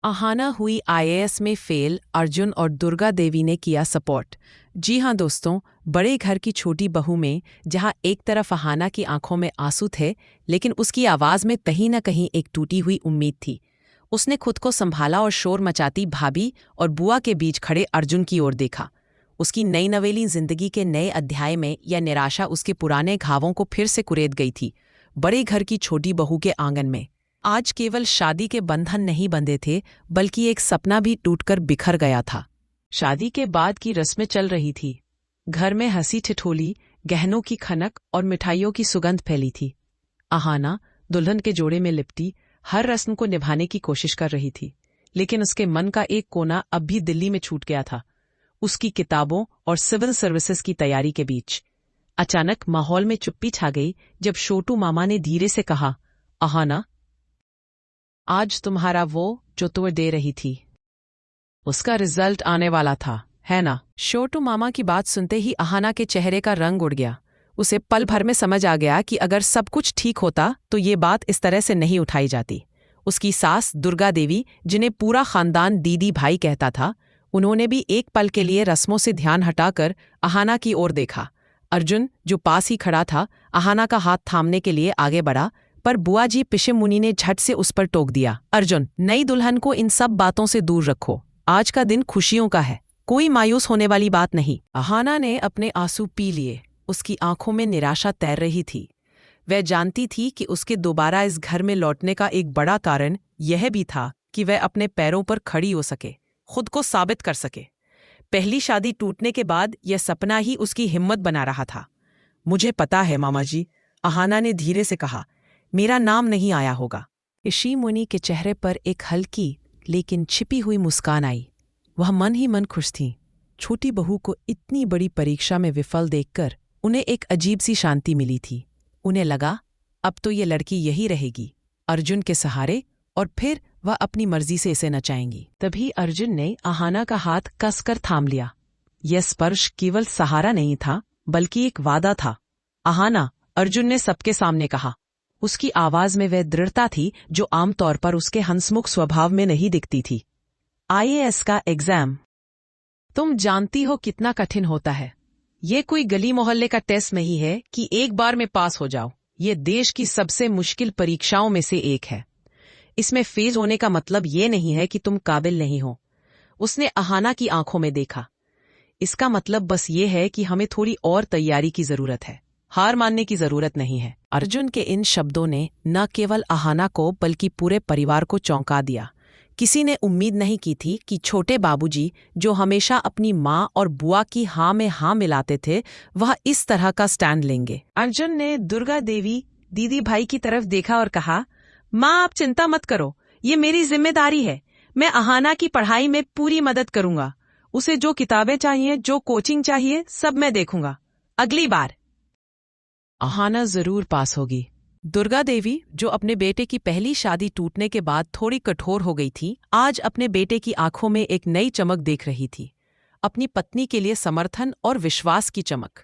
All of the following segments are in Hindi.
आहाना हुई आईएएस में फेल, अर्जुन और दुर्गा देवी ने किया सपोर्ट। जी हाँ दोस्तों, बड़े घर की छोटी बहू में जहाँ एक तरफ आहाना की आंखों में आंसू थे, लेकिन उसकी आवाज़ में कहीं न कहीं एक टूटी हुई उम्मीद थी। उसने खुद को संभाला और शोर मचाती भाभी और बुआ के बीच खड़े अर्जुन की ओर देखा। उसकी नई नवेली जिंदगी के नए अध्याय में यह निराशा उसके पुराने घावों को फिर से कुरेद गई थी। बड़े घर की छोटी बहू के आंगन में आज केवल शादी के बंधन नहीं बंधे थे, बल्कि एक सपना भी टूटकर बिखर गया था। शादी के बाद की रस्में चल रही थी। घर में हंसी ठिठोली, गहनों की खनक और मिठाइयों की सुगंध फैली थी। आहाना दुल्हन के जोड़े में लिपटी हर रस्म को निभाने की कोशिश कर रही थी, लेकिन उसके मन का एक कोना अब भी दिल्ली में छूट गया था, उसकी किताबों और सिविल सर्विसेज की तैयारी के बीच। अचानक माहौल में चुप्पी छा गई जब छोटू मामा ने धीरे से कहा, आहाना, आज तुम्हारा वो जो तुम्हें दे रही थी, उसका रिजल्ट आने वाला था, है ना? छोटू मामा की बात सुनते ही आहाना के चेहरे का रंग उड़ गया। उसे पल भर में समझ आ गया कि अगर सब कुछ ठीक होता तो ये बात इस तरह से नहीं उठाई जाती। उसकी सास दुर्गा देवी, जिन्हें पूरा खानदान दीदी भाई कहता था, उन्होंने भी एक पल के लिए रस्मों से ध्यान हटाकर आहाना की ओर देखा। अर्जुन, जो पास ही खड़ा था, आहाना का हाथ थामने के लिए आगे बढ़ा, पर बुआ जी पिशिम मुनि ने झट से उस पर टोक दिया, अर्जुन, नई दुल्हन को इन सब बातों से दूर रखो। आज का दिन खुशियों का है, कोई मायूस होने वाली बात नहीं। आहाना ने अपने आंसू पी लिए। उसकी आंखों में निराशा तैर रही थी। वह जानती थी कि उसके दोबारा इस घर में लौटने का एक बड़ा कारण यह भी था कि वह अपने पैरों पर खड़ी हो सके, खुद को साबित कर सके। पहली शादी टूटने के बाद यह सपना ही उसकी हिम्मत बना रहा था। मुझे पता है मामा जी, आहाना ने धीरे से कहा, मेरा नाम नहीं आया होगा। ऋषि मुनि के चेहरे पर एक हल्की लेकिन छिपी हुई मुस्कान आई। वह मन ही मन खुश थी। छोटी बहू को इतनी बड़ी परीक्षा में विफल देखकर उन्हें एक अजीब सी शांति मिली थी। उन्हें लगा, अब तो ये लड़की यही रहेगी, अर्जुन के सहारे, और फिर वह अपनी मर्जी से इसे नचाएंगी। तभी अर्जुन ने आहाना का हाथ कसकर थाम लिया। यह स्पर्श केवल सहारा नहीं था, बल्कि एक वादा था। आहाना, अर्जुन ने सबके सामने कहा। उसकी आवाज में वह दृढ़ता थी जो आमतौर पर उसके हंसमुख स्वभाव में नहीं दिखती थी। आईएएस का एग्जाम, तुम जानती हो कितना कठिन होता है। ये कोई गली मोहल्ले का टेस्ट नहीं है कि एक बार में पास हो जाओ। ये देश की सबसे मुश्किल परीक्षाओं में से एक है। इसमें फेल होने का मतलब ये नहीं है कि तुम काबिल नहीं हो। उसने आहाना की आंखों में देखा। इसका मतलब बस ये है कि हमें थोड़ी और तैयारी की जरूरत है, हार मानने की जरूरत नहीं है। अर्जुन के इन शब्दों ने न केवल आहाना को बल्कि पूरे परिवार को चौंका दिया। किसी ने उम्मीद नहीं की थी कि छोटे बाबूजी, जो हमेशा अपनी माँ और बुआ की हाँ में हाँ मिलाते थे, वह इस तरह का स्टैंड लेंगे। अर्जुन ने दुर्गा देवी दीदी भाई की तरफ देखा और कहा, माँ, आप चिंता मत करो, ये मेरी जिम्मेदारी है। मैं आहाना की पढ़ाई में पूरी मदद करूंगा। उसे जो किताबें चाहिए, जो कोचिंग चाहिए, सब मैं देखूंगा। अगली बार आहाना जरूर पास होगी। दुर्गा देवी, जो अपने बेटे की पहली शादी टूटने के बाद थोड़ी कठोर हो गई थी, आज अपने बेटे की आंखों में एक नई चमक देख रही थी। अपनी पत्नी के लिए समर्थन और विश्वास की चमक।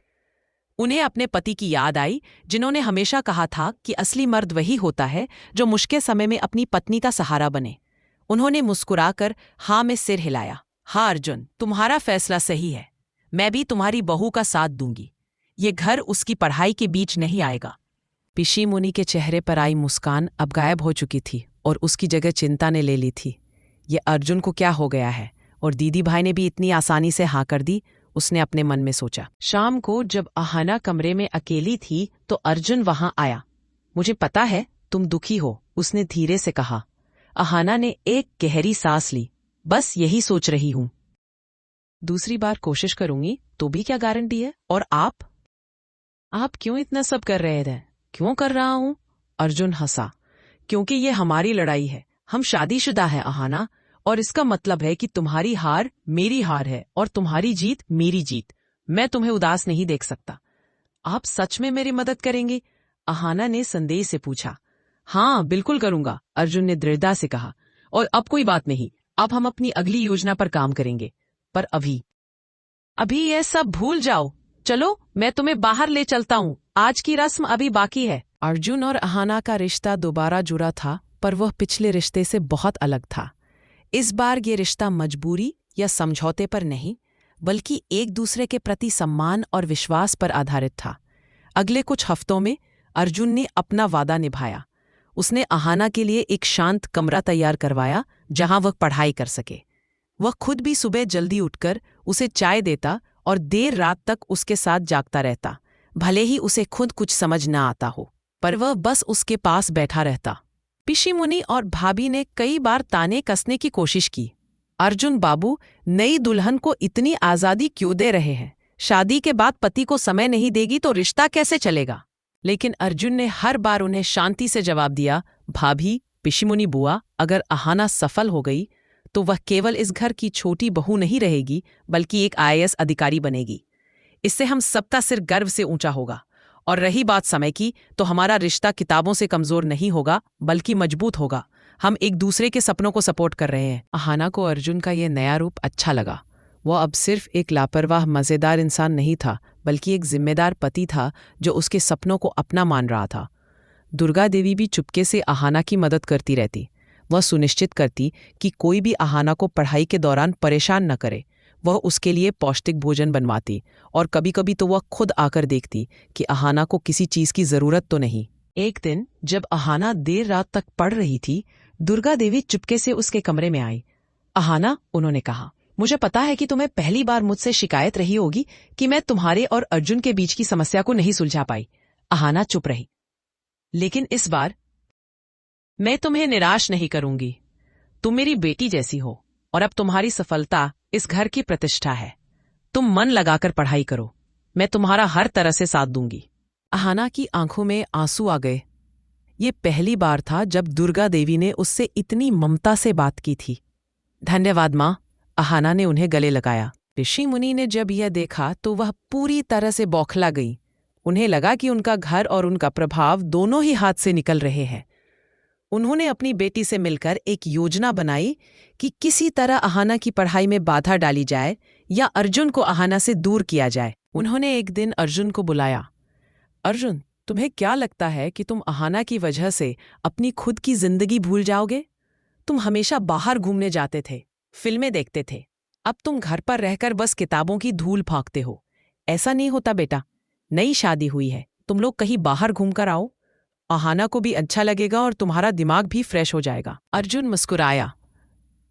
उन्हें अपने पति की याद आई, जिन्होंने हमेशा कहा था कि असली मर्द वही होता है जो मुश्किल समय में अपनी पत्नी का सहारा बने। उन्होंने मुस्कुराकर हाँ में सिर हिलाया। हाँ अर्जुन, तुम्हारा फैसला सही है। मैं भी तुम्हारी बहू का साथ दूंगी। ये घर उसकी पढ़ाई के बीच नहीं आएगा। ऋषि मुनि के चेहरे पर आई मुस्कान अब गायब हो चुकी थी और उसकी जगह चिंता ने ले ली थी। ये अर्जुन को क्या हो गया है, और दीदी भाई ने भी इतनी आसानी से हाँ कर दी, उसने अपने मन में सोचा। शाम को जब आहाना कमरे में अकेली थी तो अर्जुन वहां आया। मुझे पता है तुम दुखी हो, उसने धीरे से कहा। आहाना ने एक गहरी सांस ली। बस यही सोच रही हूं। दूसरी बार कोशिश करूंगी तो भी क्या गारंटी है? और आप क्यों इतना सब कर रहे थे? क्यों कर रहा हूं? अर्जुन हंसा। क्योंकि ये हमारी लड़ाई है। हम शादीशुदा हैं आहाना, और इसका मतलब है कि तुम्हारी हार मेरी हार है और तुम्हारी जीत मेरी जीत। मैं तुम्हें उदास नहीं देख सकता। आप सच में मेरी मदद करेंगे? आहाना ने संदेह से पूछा। हाँ, बिल्कुल करूंगा, अर्जुन ने दृढ़ता से कहा। और अब कोई बात नहीं, अब हम अपनी अगली योजना पर काम करेंगे। पर अभी यह सब भूल जाओ। चलो, मैं तुम्हें बाहर ले चलता हूँ। आज की रस्म अभी बाकी है। अर्जुन और आहाना का रिश्ता दोबारा जुड़ा था, पर वह पिछले रिश्ते से बहुत अलग था। इस बार ये रिश्ता मजबूरी या समझौते पर नहीं, बल्कि एक दूसरे के प्रति सम्मान और विश्वास पर आधारित था। अगले कुछ हफ्तों में अर्जुन ने अपना वादा निभाया। उसने अहाना के लिए एक शांत कमरा तैयार करवाया जहां वह पढ़ाई कर सके। वह खुद भी सुबह जल्दी उठकर उसे चाय देता और देर रात तक उसके साथ जागता रहता, भले ही उसे खुद कुछ समझ न आता हो, पर वह बस उसके पास बैठा रहता। पिशिमुनी और भाभी ने कई बार ताने कसने की कोशिश की। अर्जुन बाबू, नई दुल्हन को इतनी आज़ादी क्यों दे रहे हैं? शादी के बाद पति को समय नहीं देगी तो रिश्ता कैसे चलेगा? लेकिन अर्जुन ने हर बार उन्हें शांति से जवाब दिया, भाभी, पिशिमुनी बुआ, अगर अहाना सफल हो गई तो वह केवल इस घर की छोटी बहू नहीं रहेगी, बल्कि एक आईएएस अधिकारी बनेगी। इससे हम सबका सिर गर्व से ऊंचा होगा। और रही बात समय की, तो हमारा रिश्ता किताबों से कमजोर नहीं होगा, बल्कि मजबूत होगा। हम एक दूसरे के सपनों को सपोर्ट कर रहे हैं। अहाना को अर्जुन का यह नया रूप अच्छा लगा। वह अब सिर्फ एक लापरवाह मज़ेदार इंसान नहीं था, बल्कि एक जिम्मेदार पति था जो उसके सपनों को अपना मान रहा था। दुर्गा देवी भी चुपके से अहाना की मदद करती रहती। वह सुनिश्चित करती कि कोई भी अहाना को पढ़ाई के दौरान परेशान न करे। वह उसके लिए पौष्टिक भोजन बनवाती और कभी कभी तो वह खुद आकर देखती कि अहाना को किसी चीज़ की ज़रूरत तो नहीं। एक दिन जब अहाना देर रात तक पढ़ रही थी, दुर्गा देवी चुपके से उसके कमरे में आई। अहाना, उन्होंने कहा, मुझे पता है कि तुम्हें पहली बार मुझसे शिकायत रही होगी कि मैं तुम्हारे और अर्जुन के बीच की समस्या को नहीं सुलझा पाई। अहाना चुप रही। लेकिन इस बार मैं तुम्हें निराश नहीं करूंगी। तुम मेरी बेटी जैसी हो और अब तुम्हारी सफलता इस घर की प्रतिष्ठा है। तुम मन लगाकर पढ़ाई करो, मैं तुम्हारा हर तरह से साथ दूंगी। अहाना की आंखों में आंसू आ गए। ये पहली बार था जब दुर्गा देवी ने उससे इतनी ममता से बात की थी। धन्यवाद माँ, अहाना ने उन्हें गले लगाया। पिशिमुनी ने जब यह देखा तो वह पूरी तरह से बौखला गई। उन्हें लगा कि उनका घर और उनका प्रभाव दोनों ही हाथ से निकल रहे हैं। उन्होंने अपनी बेटी से मिलकर एक योजना बनाई कि किसी तरह अहाना की पढ़ाई में बाधा डाली जाए या अर्जुन को अहाना से दूर किया जाए। उन्होंने एक दिन अर्जुन को बुलाया। अर्जुन, तुम्हें क्या लगता है कि तुम अहाना की वजह से अपनी खुद की जिंदगी भूल जाओगे? तुम हमेशा बाहर घूमने जाते थे, फिल्में देखते थे। अब तुम घर पर रहकर बस किताबों की धूल फांकते हो। ऐसा नहीं होता बेटा। नई शादी हुई है, तुम लोग कहीं बाहर घूमकर आओ। अहाना को भी अच्छा लगेगा और तुम्हारा दिमाग भी फ्रेश हो जाएगा। अर्जुन मुस्कुराया।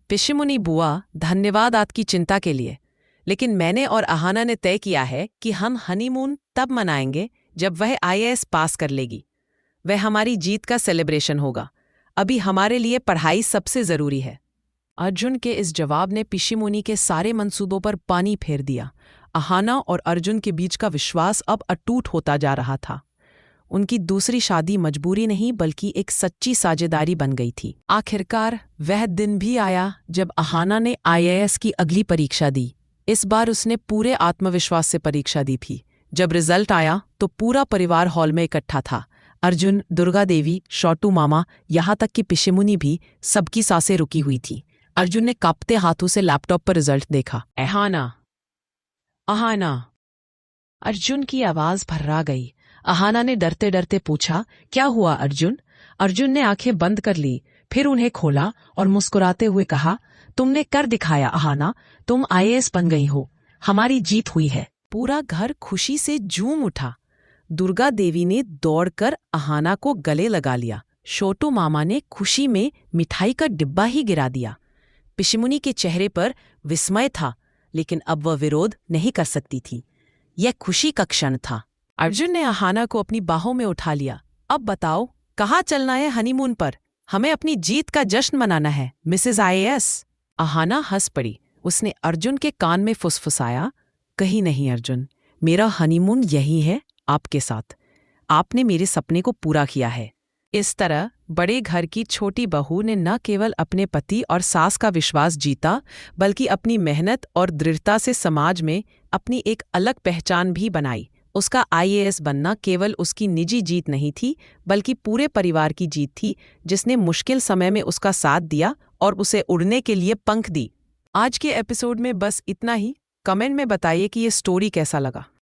पिशिमुनी बुआ, धन्यवाद आपकी चिंता के लिए, लेकिन मैंने और अहाना ने तय किया है कि हम हनीमून तब मनाएंगे जब वह आईएएस पास कर लेगी। वह हमारी जीत का सेलिब्रेशन होगा। अभी हमारे लिए पढ़ाई सबसे जरूरी है। अर्जुन के इस जवाब ने पिशिमुनी के सारे मंसूबों पर पानी फेर दिया। अहाना और अर्जुन के बीच का विश्वास अब अटूट होता जा रहा था। उनकी दूसरी शादी मजबूरी नहीं, बल्कि एक सच्ची साझेदारी बन गई थी। आखिरकार वह दिन भी आया जब अहाना ने आईएएस की अगली परीक्षा दी। इस बार उसने पूरे आत्मविश्वास से परीक्षा दी थी। जब रिजल्ट आया तो पूरा परिवार हॉल में इकट्ठा था। अर्जुन, दुर्गा देवी, शॉटू मामा, यहाँ तक कि पिशिमुनी भी, सबकी सांसें रुकी हुई थी। अर्जुन ने कांपते हाथों से लैपटॉप पर रिजल्ट देखा। अहाना, अहाना। अर्जुन की आवाज भर्रा गई। अहाना ने डरते डरते पूछा, क्या हुआ अर्जुन? अर्जुन ने आंखें बंद कर ली, फिर उन्हें खोला और मुस्कुराते हुए कहा, तुमने कर दिखाया अहाना, तुम आईएएस बन गई हो। हमारी जीत हुई है। पूरा घर खुशी से झूम उठा। दुर्गा देवी ने दौड़कर अहाना को गले लगा लिया। छोटू मामा ने खुशी में मिठाई का डिब्बा ही गिरा दिया। पिशिमुनी के चेहरे पर विस्मय था, लेकिन अब वह विरोध नहीं कर सकती थी। यह खुशी का क्षण था। अर्जुन ने अहाना को अपनी बाहों में उठा लिया। अब बताओ, कहाँ चलना है हनीमून पर? हमें अपनी जीत का जश्न मनाना है, मिसेस आईएएस। अहाना हंस पड़ी। उसने अर्जुन के कान में फुसफुसाया, कहीं नहीं अर्जुन, मेरा हनीमून यही है, आपके साथ। आपने मेरे सपने को पूरा किया है। इस तरह बड़े घर की छोटी बहू ने न केवल अपने पति और सास का विश्वास जीता, बल्कि अपनी मेहनत और दृढ़ता से समाज में अपनी एक अलग पहचान भी बनाई। उसका आईएएस बनना केवल उसकी निजी जीत नहीं थी, बल्कि पूरे परिवार की जीत थी, जिसने मुश्किल समय में उसका साथ दिया और उसे उड़ने के लिए पंख दी। आज के एपिसोड में बस इतना ही। कमेंट में बताइए कि ये स्टोरी कैसा लगा।